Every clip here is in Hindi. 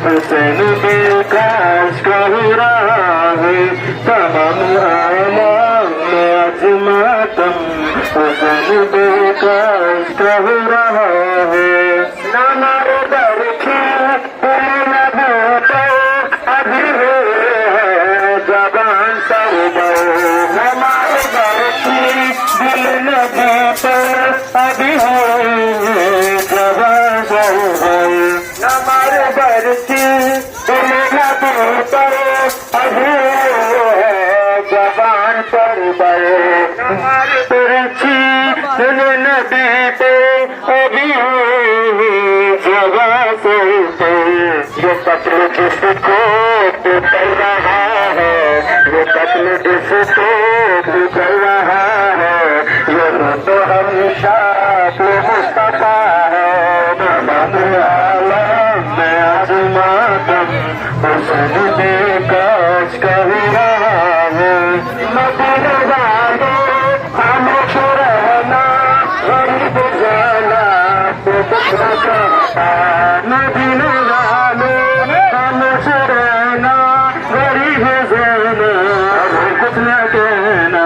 हुसैन बेकाश कह रहा है तमाम आलम में अजमातम हुसैन बेकाश कह रहा है नामारे बरखी अभी है जबान पर हमारे बरखी दिल नबी पर अभी है जबान पर हमारे बरसी दिल नबी पर अभी है जबान पर हमारे बरसी दिल नबी पर अभी है जबान पर ये कत्ल जिसको कर रहा है ये कत्ल जिसको कर रहा है ये तो हमेशा मुस्तफा है हुसैन बेकाश कह रहा है मदीना वालों खामोश रहना गरीब जाना तो कुछ न कहता मदीना वालों खामोश रहना गरीब जाना कुछ न कहना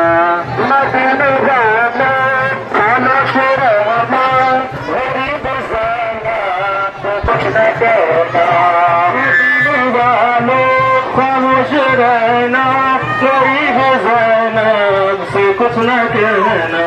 मदीना वालों खामोश रहना गरीब जाना तो कुछ न कहना खामोश रहना गरीब ज़ैनब से कुछ न कहना